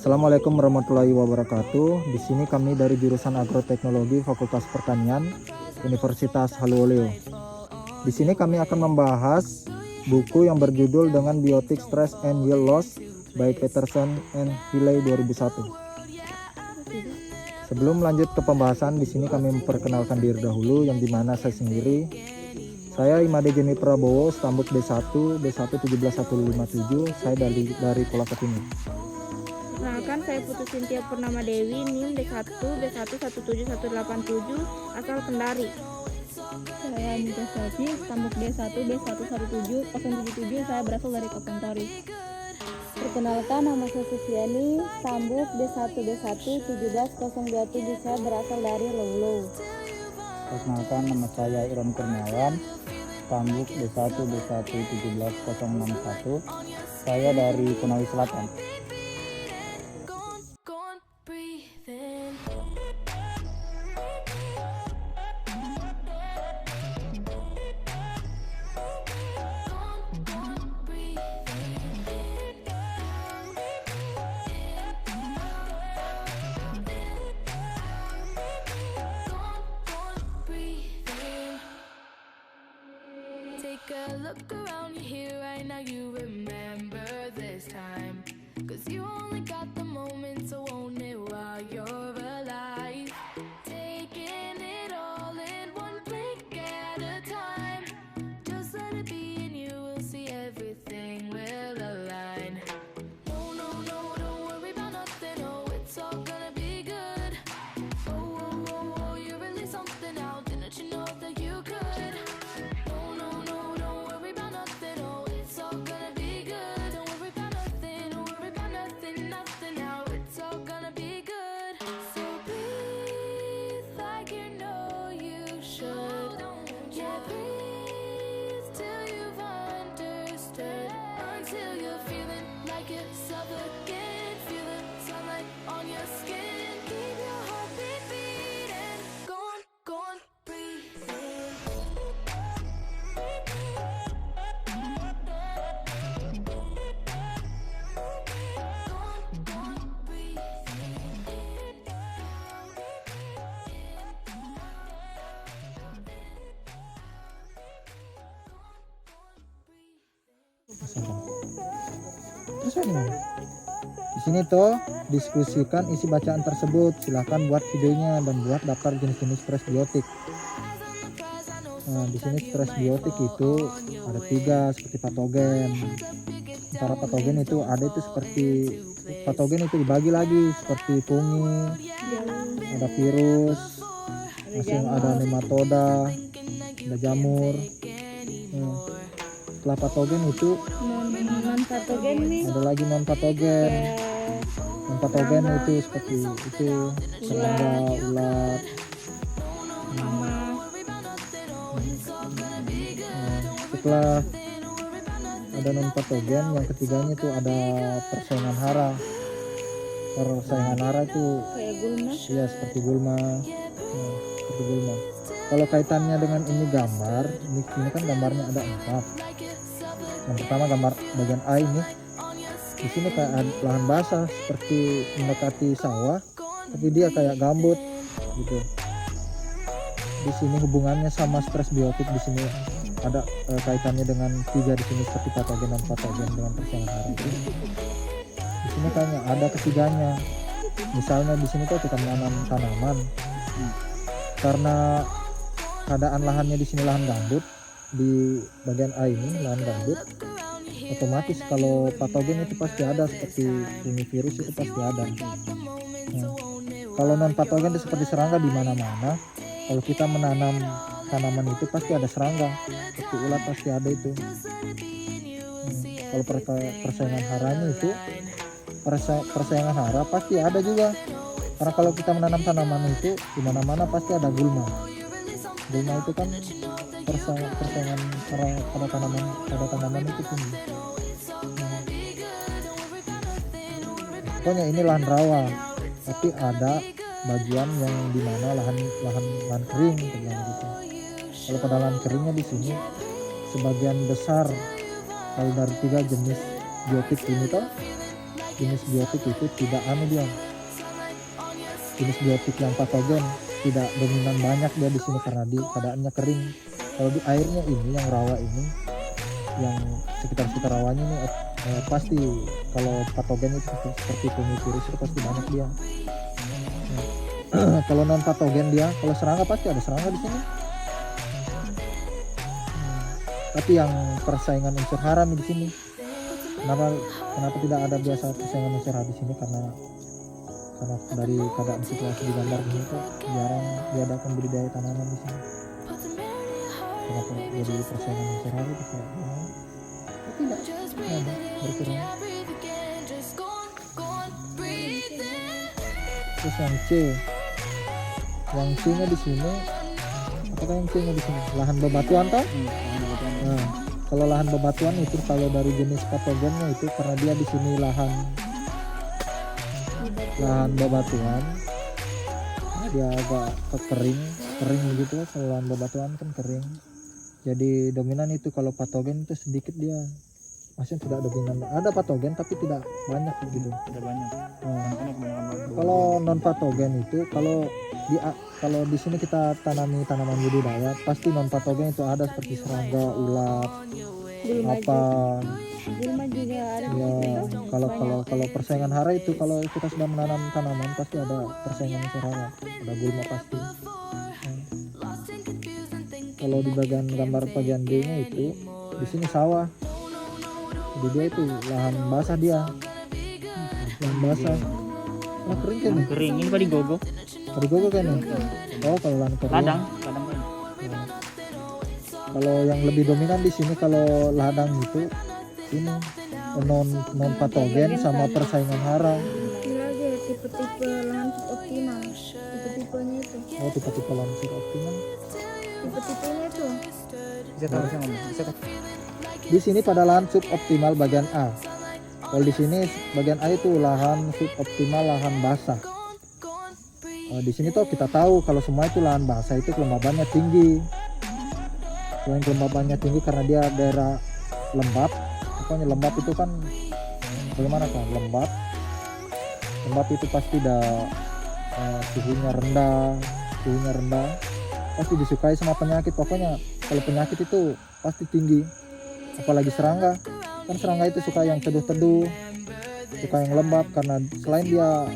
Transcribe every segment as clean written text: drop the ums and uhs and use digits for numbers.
Assalamualaikum warahmatullahi wabarakatuh. Di sini kami dari jurusan Agroteknologi Fakultas Pertanian Universitas Haluoleo. Di sini kami akan membahas buku yang berjudul dengan Biotic Stress and Yield Loss by Peterson and Healy 2001. Sebelum lanjut ke pembahasan, di sini kami memperkenalkan diri dahulu, yang dimana saya sendiri. Saya Imade Jeni Prabowo, stambuk B1 17157. Saya dari Pulau Ketimi. Perkenalkan, saya Putri Cynthia Purnama Dewi, NIM D1 B117187, asal Kendari. Saya Nida Safi, stambuk D1 B117077, saya berasal dari Kapuntori. Perkenalkan, nama saya Sufiani, stambuk D1 17027, saya berasal dari Lowlow. Perkenalkan, nama saya Iron Kurniawan, stambuk D1 1717061, saya dari Konawe Selatan. Take a look around you here right now, you remember this time, 'cause you only got the moment, so own it while you're alive. Taking it all in one blink at a time, just let it be and you will see everything will align. No, no, no, don't worry about nothing, oh, it's all gonna be good. Oh, oh, oh, oh, you really something out, didn't you know that you could? Di sini tuh diskusikan isi bacaan tersebut. Silahkan buat videonya dan buat daftar jenis-jenis stres biotik. Nah, di sini stres biotik itu ada 3 seperti patogen. Antara patogen itu ada itu seperti patogen itu dibagi lagi seperti fungi, ada virus, masih ada nematoda, ada jamur. Setelah patogen itu Non-patogen nih. ada lagi non patogen. Non patogen itu seperti itu serangga, ulat. Setelah ada non patogen, yang ketiganya itu ada persaingan hara. Persaingan hara itu Kayak gulma. ya seperti gulma. Seperti gulma. Kalau kaitannya dengan ini gambar, ini kan gambarnya ada 4. Yang pertama gambar bagian A ini, di sini kayak lahan basah seperti mendekati sawah, tapi dia kayak gambut gitu. Di sini hubungannya sama stres biotik, di sini ada kaitannya dengan 3 di sini seperti patogen dan patogen dengan persaingan hara. Di sini kayaknya ada ketiganya. Misalnya di sini tuh kita menanam tanaman, karena keadaan lahannya di sini lahan gambut, di bagian A ini lahan gambut, otomatis kalau patogen itu pasti ada seperti fungi, virus itu pasti ada. Kalau non patogen itu seperti serangga di mana-mana. Kalau kita menanam tanaman itu pasti ada serangga, seperti ulat pasti ada itu. Kalau persaingan haranya itu persaingan hara pasti ada juga, karena kalau kita menanam tanaman itu di mana-mana pasti ada gulma. Gulma itu kan persaingan pada tanaman itu tinggi. Pokoknya ini lahan rawa, tapi ada bagian yang dimana lahan kering gitu. Kalau pada lahan keringnya di sini sebagian besar kalau dari 3 jenis biotik ini toh jenis biotik itu tidak dia. Jenis biotik yang patogen tidak dominan banyak dia di sini karena di keadaannya kering. Kalau di airnya ini yang rawa ini, yang sekitar rawanya ini pasti kalau patogen itu seperti virus itu pasti banyak dia. Kalau non patogen dia, kalau serangga pasti ada serangga di sini. Tapi yang persaingan unsur hara nih di sini. Kenapa tidak ada biasa persaingan unsur hara di sini? Karena dari keadaan situasi di gambar ini tuh jarang diadakan budidaya tanaman di sini. Kenapa jadi persaingan unsur hara itu tidak? Tidak ada, berkurang. Terus yang C nya di sini, apakah yang C nya di sini? Lahan bebatuan toh? Nah, kalau lahan bebatuan itu kalau dari jenis patogennya itu karena dia di sini lahan bebatuan, dia agak kering begitu. Kalau lahan bebatuan kan kering, jadi dominan itu. Kalau patogen itu sedikit dia, maksudnya tidak dominan. Ada patogen tapi tidak banyak gitu. Tidak banyak. Nah, kalau non patogen itu kalau di sini kita tanami tanaman budidaya pasti non patogen itu ada seperti serangga, ulat, apa. Gulma juga ada. Ya, kalau persaingan hara itu kalau kita sudah menanam tanaman pasti ada persaingan unsur hara, ada gulma pasti. Kalau di bagian gambar bagian D-nya itu di sini sawah. Jadi dia itu lahan basah dia. Lahan basah. Nah, kering kan? Kering ini pada gogo. Tadi gogo kan? Oh, kalau lahan kering. Ladang kan. Nah, kalau yang lebih dominan di sini kalau ladang itu ini non patogen sama persaingan hara. Ini lagi tipe-tipe lahan suboptimal. Tipe-tipenya itu. Oh, tipe-tipe lahan suboptimal. Tipe-tipenya itu. Bisa Di sini pada lahan suboptimal bagian A. Kalau di sini bagian A itu lahan suboptimal, lahan basah. Di sini tuh kita tahu kalau semua itu lahan basah itu kelembabannya tinggi. Selain kelembabannya tinggi karena dia daerah lembab. Pokoknya lembab itu kan bagaimana kan? Lembab itu pasti suhunya rendah, pasti disukai sama penyakit. Pokoknya kalau penyakit itu pasti tinggi. Apalagi serangga, kan serangga itu suka yang teduh-teduh, suka yang lembab karena selain dia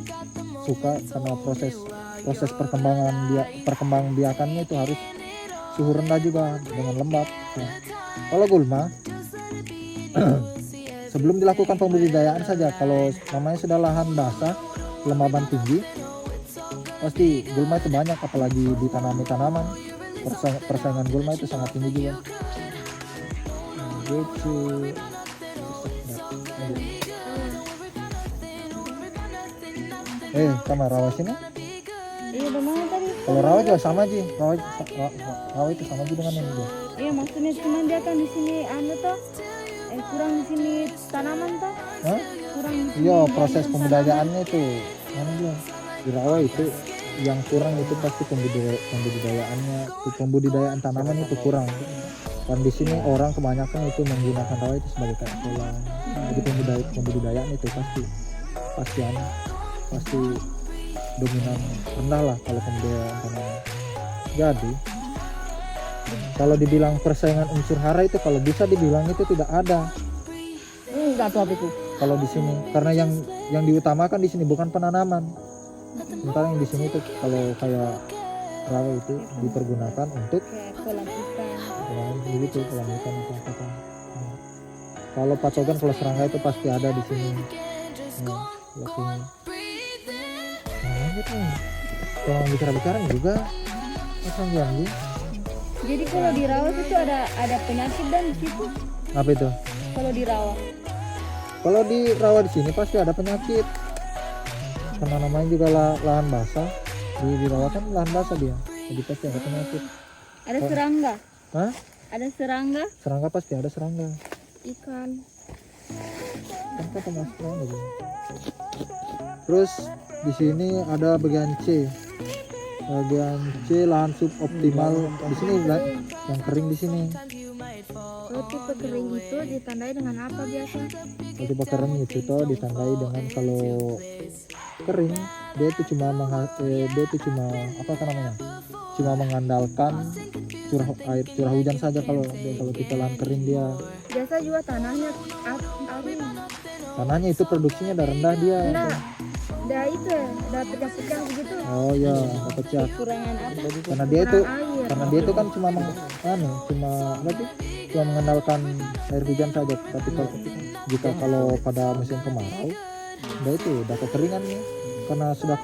suka karena proses perkembang biakannya itu harus suhu rendah juga dengan lembab. Nah, kalau gulma sebelum dilakukan pembudidayaan saja, kalau namanya sudah lahan basah, kelembaban tinggi, pasti gulma itu banyak. Apalagi ditanami tanaman, persaingan gulma itu sangat tinggi juga. Gitu. Sama rawa sini. Iya, bagaimana tadi? Kalau rawa juga sama aja. Rawa itu sama aja dengan ini dia. Iya, maksudnya cuman dia kan di sini kurang di sini tanaman toh. Hah? Kurang di sini. Iya, proses pembudidayaannya itu mana dia? Di rawa itu yang kurang itu pasti pembudidayaannya, pembudidayaan tanaman itu kurang. Dan di sini orang kebanyakan itu menggunakan rawa itu sebagai kayak kolam. Jadi pembudidayaan itu pasti dominan rendah lah kalau pembudidayaan tanaman. Jadi kalau dibilang persaingan unsur hara itu kalau bisa dibilang itu tidak ada. Enggak tuh itu. Kalau di sini karena yang diutamakan di sini bukan penanaman. Sementara yang di sini itu kalau kayak rawa itu dipergunakan untuk Kayak kolam ikan. begitu kolam ikan atau apa. Kalau patogen kalau serangga itu pasti ada di sini. Sebelah sini. Nah, gitu. Kalau bicara juga apa janji? Jadi kalau dirawat itu ada penyakit dan di situ. Apa itu? Kalau dirawat. Kalau di rawa di sini pasti ada penyakit. Karena namanya juga lahan basah. Di rawa kan lahan basah dia. Jadi pasti ada penyakit. Ada serangga. Hah? Ada serangga. Serangga pasti ada serangga. Ikan. Kan kata mas serangga juga. Terus di sini ada bagian C. Bagian C lahan suboptimal. Di sini yang kering di sini. Kalau tipe kering itu ditandai dengan apa biasa? Kalau tipe kering itu tuh ditandai dengan kalau kering dia itu cuma apa kan namanya? Cuma mengandalkan curah hujan saja. Kalau tipe lahan kering dia Biasa juga tanahnya tanahnya itu produksinya udah rendah dia. enggak, udah itu ya, udah pecah-pecah begitu. Oh ya, udah pecah. Kekurangan apa? Karena dia itu Kurang air. kan cuma cuma mengandalkan air hujan saja. Tapi kalau pada musim kemarau, udah kekeringan nih. Karena sudah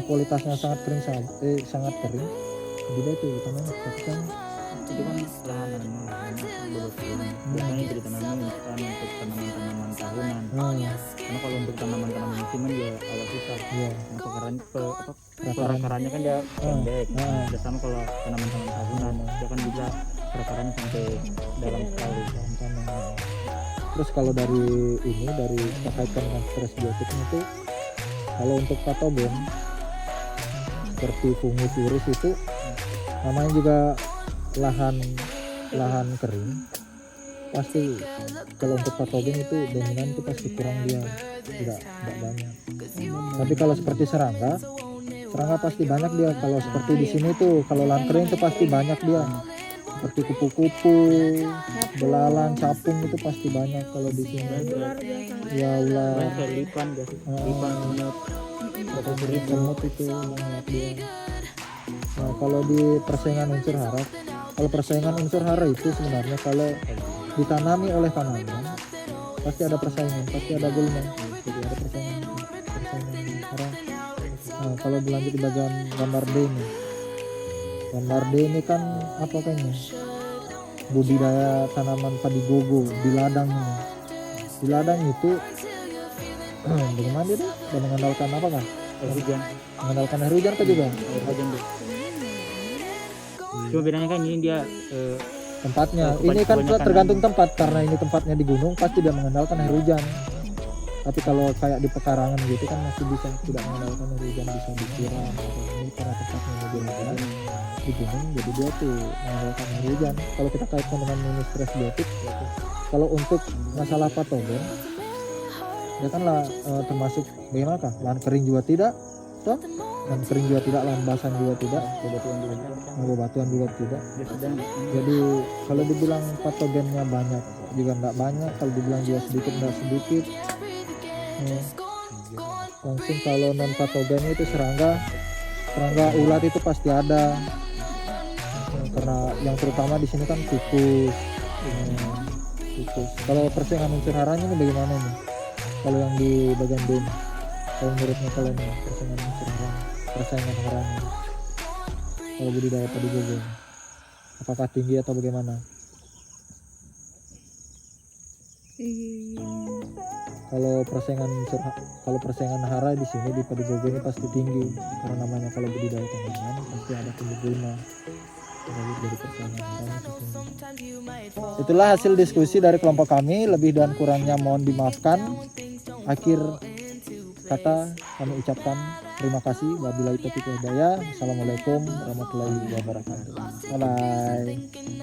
kualitasnya sangat kering, sangat kering. Jadi itu tanahnya pecah. Itu kan lahan bebatuan. Biasanya jadi tanaman kan untuk tanaman-tanaman tahunan. Karena kalau untuk tanaman-tanaman musiman dia agak susah. Iya. Perakarannya kan dia pendek. Udah sama kalau tanaman-tanaman tahunan, dia kan bisa perakarannya sampai dalam sekali. Terus kalau dari terkaitkan dengan stres biotik itu, kalau untuk patogen seperti fungus, virus itu namanya juga lahan kering, pasti kalau untuk patogen itu dominan itu pasti kurang, dia tidak banyak. Tapi kalau seperti serangga pasti banyak dia. Kalau seperti di sini tuh kalau lahan kering itu pasti banyak dia, seperti kupu-kupu, belalang, capung itu pasti banyak kalau di sini. Ular biasa. Ya ular, Kayak lipan, semut itu banyak dia. Nah kalau di persaingan unsur hara itu sebenarnya kalau ditanami oleh tanaman pasti ada persaingan, pasti ada gulma, jadi ada persaingan hara. Nah kalau dilanjut di bagian gambar D ini kan apa kayaknya budidaya tanaman padi gogo di ladang ini. Di ladang itu bagaimana dia tuh? Dan mengandalkan apa kan? hujan. Mengandalkan air hujan kan juga. Air hujan tuh. Cuma bedanya kan ini dia Tempatnya ini kan tergantung tempat, karena ini tempatnya di gunung pasti dia mengandalkan air hujan. Tapi kalau kayak di pekarangan gitu kan masih bisa tidak mengandalkan air hujan, bisa disiram atau ini karena tempatnya di gunung, jadi dia tuh mengandalkan air hujan. Kalau kita kaitkan dengan minus stres biotik, kalau untuk masalah patogen ya kan lah termasuk bagaimana kah? Lahan kering juga tidak, toh? Lahan kering juga tidak, lahan basah juga tidak, bebatuan juga tidak. Jadi kalau dibilang patogennya banyak juga enggak banyak, kalau dibilang juga sedikit enggak sedikit. Langsung kalau non patogennya itu serangga ulat itu pasti ada. Karena yang terutama di sini kan tikus. Kalau persaingan unsur haranya ini bagaimana nih? Kalau yang di bagian B, kalau menurutnya kalian nih, persaingan haranya kalau budidaya padi gogo, apakah tinggi atau bagaimana? Kalau persaingan hara di sini di padi gogo ini pasti tinggi, karena namanya kalau budidaya tanaman pasti ada tumbuh gulma. Jadi persaingan haranya tinggi. Itulah hasil diskusi dari kelompok kami, lebih dan kurangnya mohon dimaafkan. Akhir kata kami ucapkan terima kasih. Wabillahi taufiq wal hidayah. Assalamualaikum warahmatullahi wabarakatuh. Bye bye.